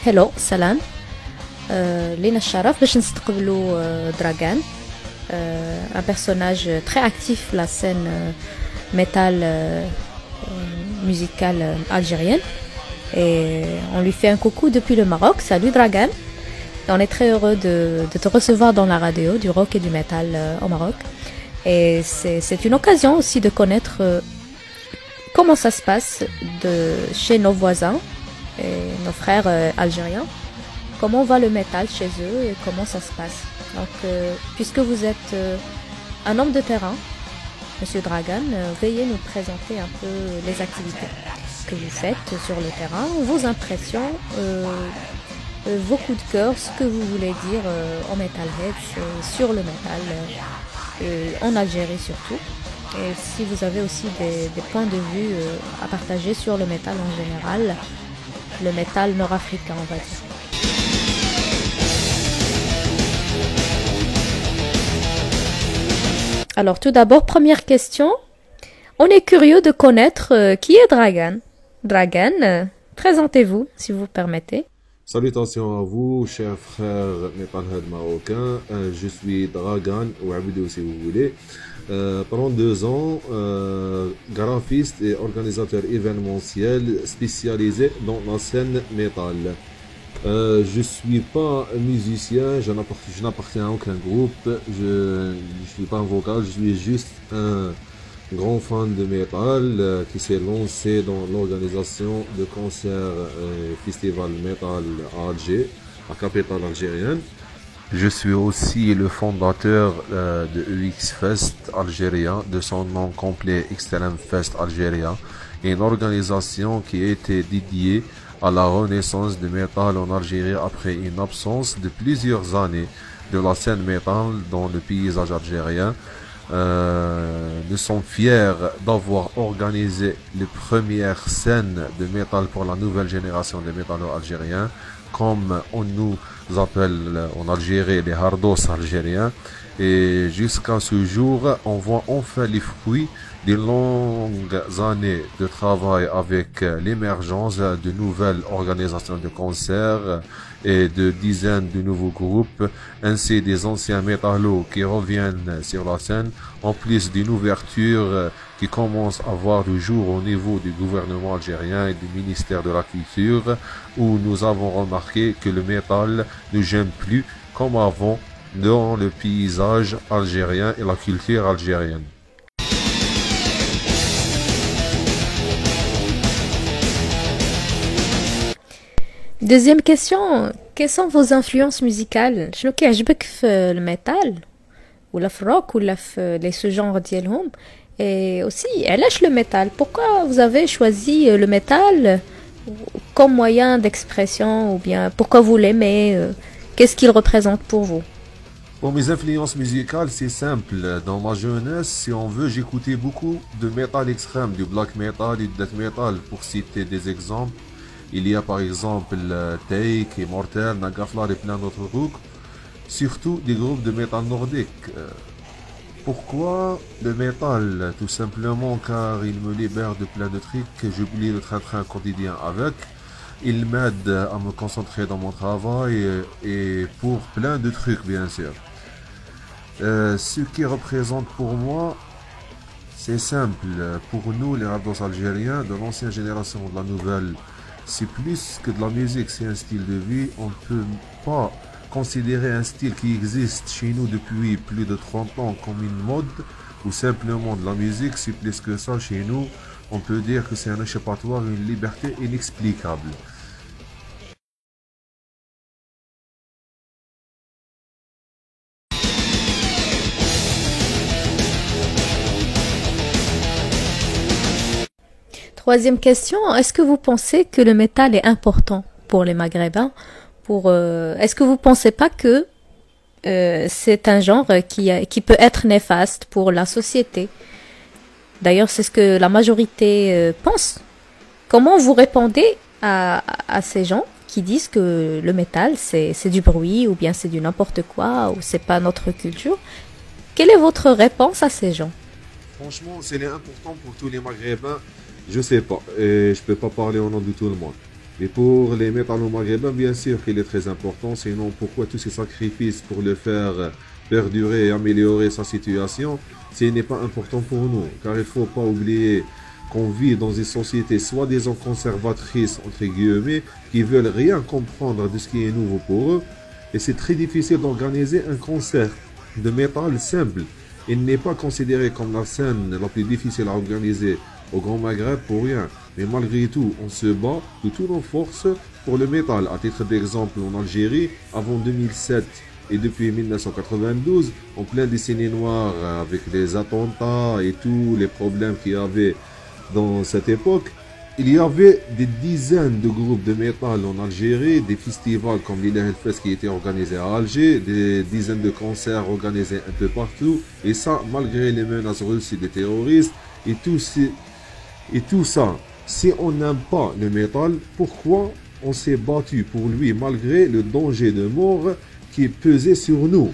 hello, salam. لينا الشرف باش نستقبلوا Dragan, un personnage très actif la scène métal musicale algérienne. Et on lui fait un coucou depuis le Maroc. Salut Dragan. On est très heureux de te recevoir dans la radio du rock et du métal au Maroc. Et c'est une occasion aussi de connaître comment ça se passe chez nos voisins et nos frères algériens. Comment va le métal chez eux et comment ça se passe. Donc, puisque vous êtes un homme de terrain, Monsieur Dragan, veuillez nous présenter un peu les activités que vous faites sur le terrain, vos impressions, vos coups de cœur, ce que vous voulez dire en Metalheads, sur le métal, en Algérie surtout. Et si vous avez aussi des points de vue à partager sur le métal en général, le métal nord-africain, on va dire. Alors tout d'abord, première question. On est curieux de connaître qui est Dragan. Dragan, présentez-vous, si vous permettez. Salutations à vous, chers frères Metalhead marocains. Je suis Dragan, ou Abidou si vous voulez. Pendant 2 ans, graphiste et organisateur événementiel spécialisé dans la scène métal. Je suis pas musicien, je n'appartiens à aucun groupe, je suis pas un vocal, je suis juste un grand fan de métal qui s'est lancé dans l'organisation de concerts et festivals métal à Alger, la capitale algérienne. Je suis aussi le fondateur de EX Fest algérien, de son nom complet Extreme Fest Algérien, une organisation qui a été dédiée à la renaissance du métal en Algérie après une absence de plusieurs années de la scène métal dans le paysage algérien. Nous sommes fiers d'avoir organisé les premières scènes de métal pour la nouvelle génération des métallos algériens, comme on nous appelle en Algérie les hardos algériens. Et jusqu'à ce jour, on voit enfin les fruits des longues années de travail avec l'émergence de nouvelles organisations de concerts et de dizaines de nouveaux groupes, ainsi des anciens métallos qui reviennent sur la scène, en plus d'une ouverture qui commence à voir le jour au niveau du gouvernement algérien et du ministère de la Culture, où nous avons remarqué que le métal ne gêne plus comme avant dans le paysage algérien et la culture algérienne. Deuxième question, quelles sont vos influences musicales? شنو كيعجبك في الميتال ولا في الروك ولا في les ce genre ديالهم? Et aussi, علاش le métal? Pourquoi vous avez choisi le métal comme moyen d'expression ou bien pourquoi vous l'aimez? Qu'est-ce qu'il représente pour vous? Pour mes influences musicales, c'est simple. Dans ma jeunesse, si on veut, j'écoutais beaucoup de métal extrême, du black metal et du death metal, pour citer des exemples. Il y a par exemple Take, Immortal, Nagaflar et plein d'autres groupes, surtout des groupes de métal nordique. Pourquoi le métal? Tout simplement car il me libère de plein de trucs que j'oublie le train-train quotidien avec. Il m'aide à me concentrer dans mon travail et pour plein de trucs bien sûr. Ce qui représente pour moi, c'est simple. Pour nous les rados algériens, de l'ancienne génération de la nouvelle, c'est plus que de la musique, c'est un style de vie. On ne peut pas considérer un style qui existe chez nous depuis plus de 30 ans comme une mode ou simplement de la musique. C'est plus que ça chez nous. On peut dire que c'est un échappatoire, une liberté inexplicable. Troisième question, est-ce que vous pensez que le métal est important pour les Maghrébins? Est-ce que vous pensez pas que c'est un genre qui peut être néfaste pour la société? D'ailleurs, c'est ce que la majorité pense. Comment vous répondez à ces gens qui disent que le métal c'est du bruit ou bien c'est du n'importe quoi ou c'est pas notre culture? Quelle est votre réponse à ces gens? Franchement, c'est important pour tous les Maghrébins. Je sais pas, et je peux pas parler au nom de tout le monde. Et pour les métallos maghrébins, bien sûr qu'il est très important, sinon pourquoi tous ces sacrifices pour le faire perdurer et améliorer sa situation, ce n'est pas important pour nous, car il ne faut pas oublier qu'on vit dans une société soi-disant conservatrice, entre guillemets, qui veulent rien comprendre de ce qui est nouveau pour eux, et c'est très difficile d'organiser un concert de métal simple. Il n'est pas considéré comme la scène la plus difficile à organiser au Grand Maghreb pour rien. Mais malgré tout, on se bat de toutes nos forces pour le métal. À titre d'exemple, en Algérie, avant 2007 et depuis 1992, en pleine décennie noire, avec les attentats et tous les problèmes qu'il y avait dans cette époque, il y avait des dizaines de groupes de métal en Algérie, des festivals comme l'Ilah Fest qui étaient organisés à Alger, des dizaines de concerts organisés un peu partout, et ça malgré les menaces reçues des terroristes et tout ça. Si on n'aime pas le métal, pourquoi on s'est battu pour lui malgré le danger de mort qui pesait sur nous?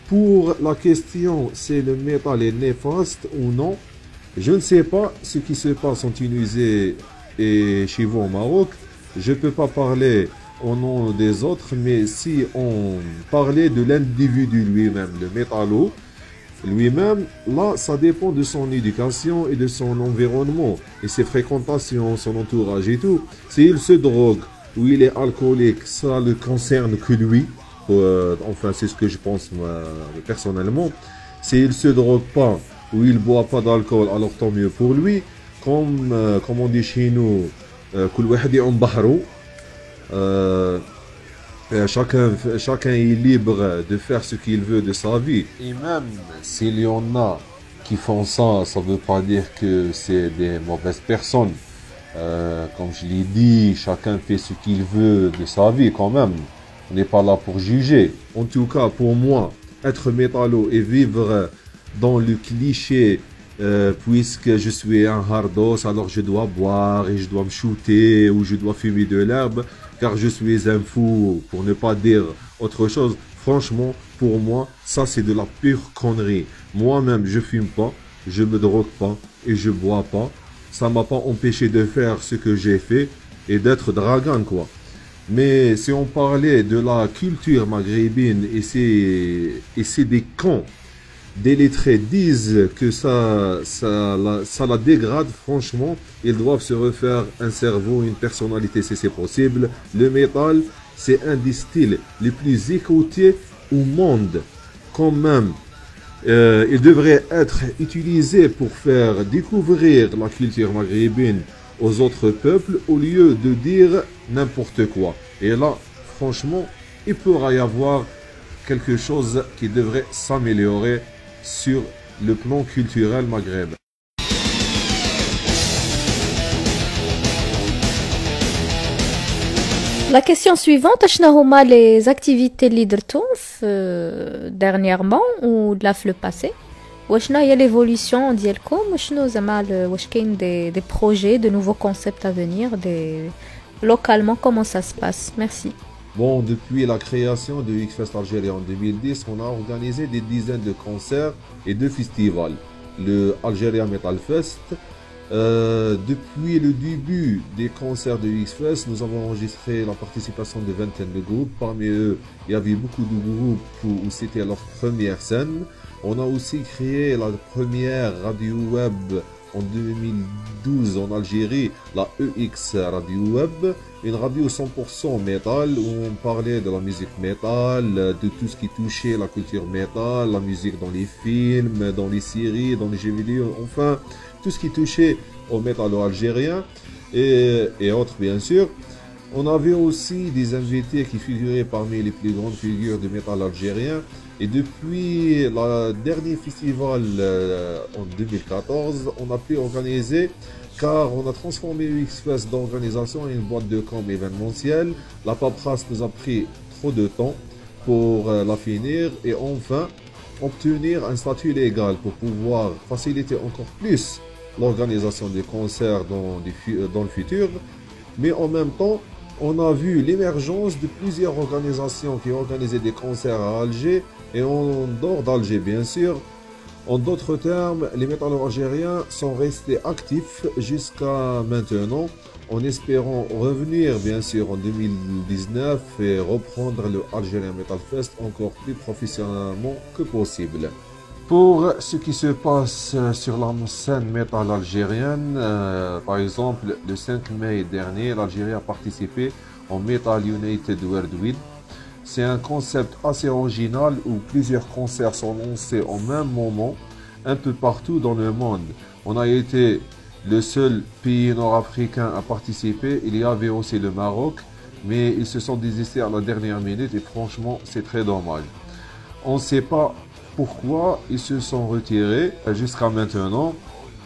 Pour la question, si le métal est néfaste ou non, je ne sais pas ce qui se passe en Tunisie et chez vous au Maroc. Je ne peux pas parler au nom des autres, mais si on parlait de l'individu lui-même, le métallo, lui-même, là, ça dépend de son éducation et de son environnement, et ses fréquentations, son entourage et tout. S'il se drogue ou il est alcoolique, ça ne concerne que lui. Enfin, c'est ce que je pense moi, personnellement. S'il ne se drogue pas ou il ne boit pas d'alcool, alors tant mieux pour lui. Comme on dit chez nous, كل واحد يعوم بحره. Chacun est libre de faire ce qu'il veut de sa vie. Et même s'il y en a qui font ça, ça ne veut pas dire que c'est des mauvaises personnes. Comme je l'ai dit, chacun fait ce qu'il veut de sa vie quand même. On n'est pas là pour juger. En tout cas, pour moi, être métallo et vivre dans le cliché, puisque je suis un hardos, alors je dois boire et je dois me shooter ou je dois fumer de l'herbe, car je suis un fou, pour ne pas dire autre chose. Franchement, pour moi, ça c'est de la pure connerie. Moi-même, je fume pas, je me drogue pas et je bois pas. Ça m'a pas empêché de faire ce que j'ai fait et d'être dragan, quoi. Mais si on parlait de la culture maghrébine et c'est des cons délettrés disent que ça la dégrade, franchement, ils doivent se refaire un cerveau, une personnalité si c'est possible. Le métal, c'est un des styles les plus écoutés au monde. Quand même, il devrait être utilisé pour faire découvrir la culture maghrébine aux autres peuples au lieu de dire n'importe quoi. Et là, franchement, il pourra y avoir quelque chose qui devrait s'améliorer sur le plan culturel maghrébin. La question suivante, شنو هما les activités اللي درتو dernièrement ou là في le passé وشنو هي l'évolution ديالكم وشنو زعما واش كاين des projets de nouveaux concepts à venir localement comment ça se passe. Merci. Bon, depuis la création de X-Fest Algérie en 2010, on a organisé des dizaines de concerts et de festivals. Le Algeria Metal Fest, depuis le début des concerts de X-Fest, nous avons enregistré la participation de vingtaines de groupes. Parmi eux, il y avait beaucoup de groupes où c'était leur première scène. On a aussi créé la première radio web en 2012 en Algérie, la EX Radio Web, une radio 100% métal où on parlait de la musique métal, de tout ce qui touchait la culture métal, la musique dans les films, dans les séries, dans les jeux vidéo, enfin tout ce qui touchait au métal algérien et autres bien sûr. On avait aussi des invités qui figuraient parmi les plus grandes figures du métal algérien. Et depuis le dernier festival en 2014, on a pu organiser, car on a transformé X-Fest d'organisation en une boîte de com événementielle. La paperasse nous a pris trop de temps pour la finir et enfin obtenir un statut légal pour pouvoir faciliter encore plus l'organisation des concerts dans le futur. Mais en même temps, on a vu l'émergence de plusieurs organisations qui organisaient des concerts à Alger et en dehors d'Alger bien sûr. En d'autres termes, les métallos algériens sont restés actifs jusqu'à maintenant. en espérant revenir bien sûr en 2019 et reprendre le Algerian Metal Fest encore plus professionnellement que possible. Pour ce qui se passe sur la scène métal algérienne, par exemple, le 5 mai dernier, l'Algérie a participé au Metal United Worldwide. C'est un concept assez original où plusieurs concerts sont lancés au même moment, un peu partout dans le monde. On a été le seul pays nord-africain à participer. Il y avait aussi le Maroc, mais ils se sont désistés à la dernière minute et franchement, c'est très dommage. On ne sait pas pourquoi ils se sont retirés jusqu'à maintenant.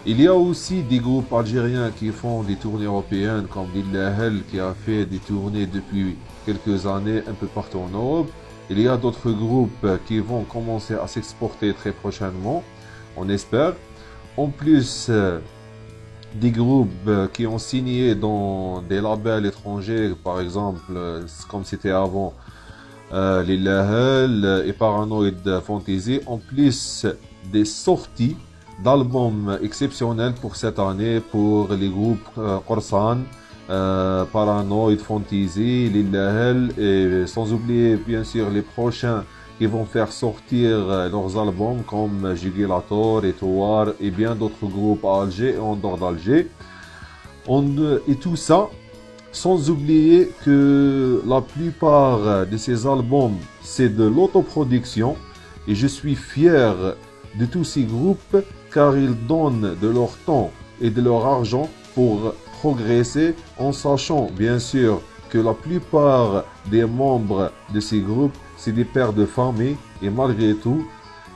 Il y a aussi des groupes algériens qui font des tournées européennes, comme Lillahel qui a fait des tournées depuis quelques années un peu partout en Europe. Il y a d'autres groupes qui vont commencer à s'exporter très prochainement, on espère. En plus, des groupes qui ont signé dans des labels étrangers, par exemple, comme c'était avant, Lillahel et Paranoid Fantasy, en plus des sorties d'albums exceptionnels pour cette année pour les groupes Qorsan, Paranoid Fantasy, Lillahel, et sans oublier bien sûr les prochains qui vont faire sortir leurs albums comme Jugilator et Towar et bien d'autres groupes à Alger et en dehors d'Alger. Et tout ça, sans oublier que la plupart de ces albums, c'est de l'autoproduction. Et je suis fier de tous ces groupes car ils donnent de leur temps et de leur argent pour progresser en sachant bien sûr que la plupart des membres de ces groupes, c'est des pères de famille et malgré tout,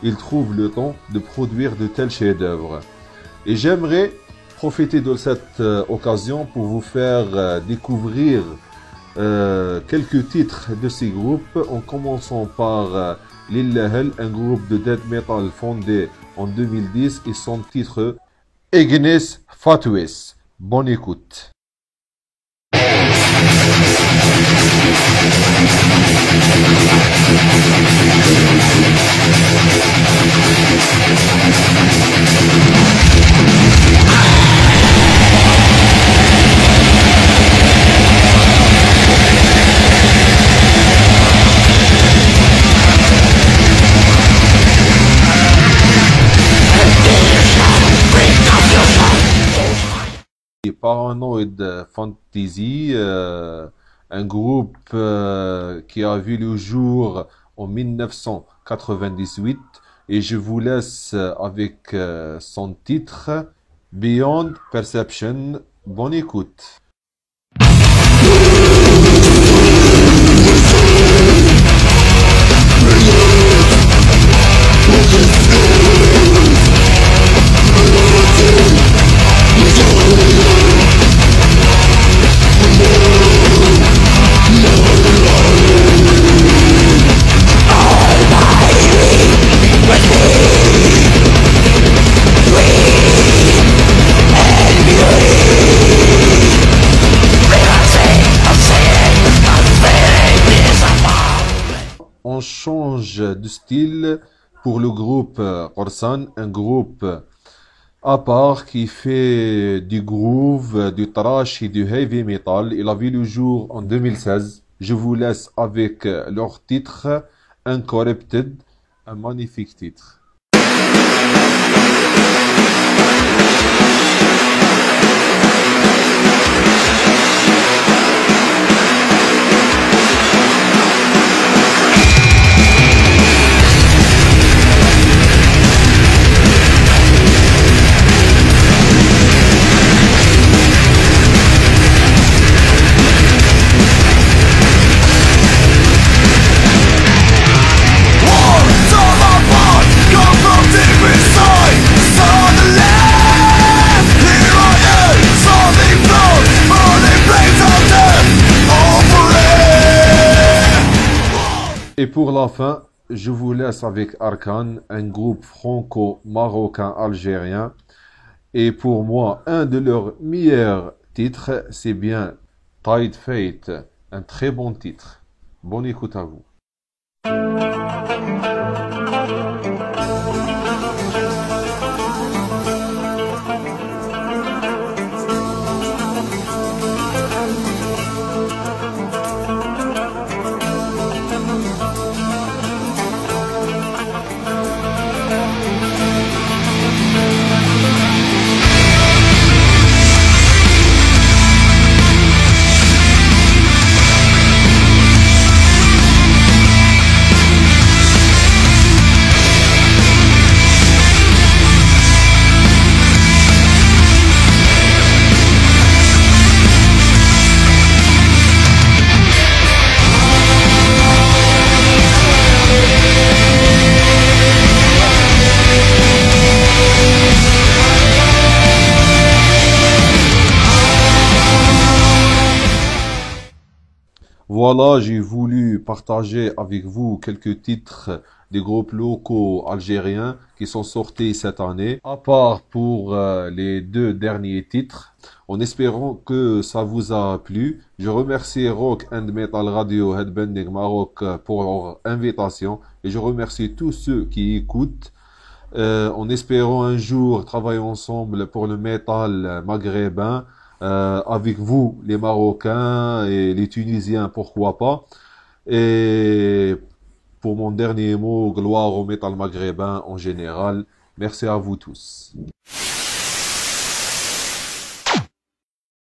ils trouvent le temps de produire de tels chefs-d'œuvre. Et j'aimerais profiter de cette occasion pour vous faire découvrir quelques titres de ces groupes, en commençant par Lillahel, un groupe de death metal fondé en 2010 et son titre Ignis Fatuus. Bonne écoute. Paranoid Fantasy, un groupe qui a vu le jour en 1998 et je vous laisse avec son titre Beyond Perception. Bonne écoute. On change de style pour le groupe Qorsan, un groupe à part qui fait du groove, du thrash et du heavy metal. Il a vu le jour en 2016. Je vous laisse avec leur titre Uncorrupted, un magnifique titre. Et pour la fin, je vous laisse avec Arkan, un groupe franco-marocain algérien. Et pour moi, un de leurs meilleurs titres, c'est bien Tide Fate, un très bon titre. Bonne écoute à vous. Voilà, j'ai voulu partager avec vous quelques titres des groupes locaux algériens qui sont sortis cette année, à part pour les deux derniers titres, en espérant que ça vous a plu. Je remercie Rock and Metal Radio Headbanding Maroc pour leur invitation et je remercie tous ceux qui écoutent. En espérant un jour travailler ensemble pour le métal maghrébin, avec vous, les Marocains et les Tunisiens, pourquoi pas. Et pour mon dernier mot, gloire au métal maghrébin en général. Merci à vous tous.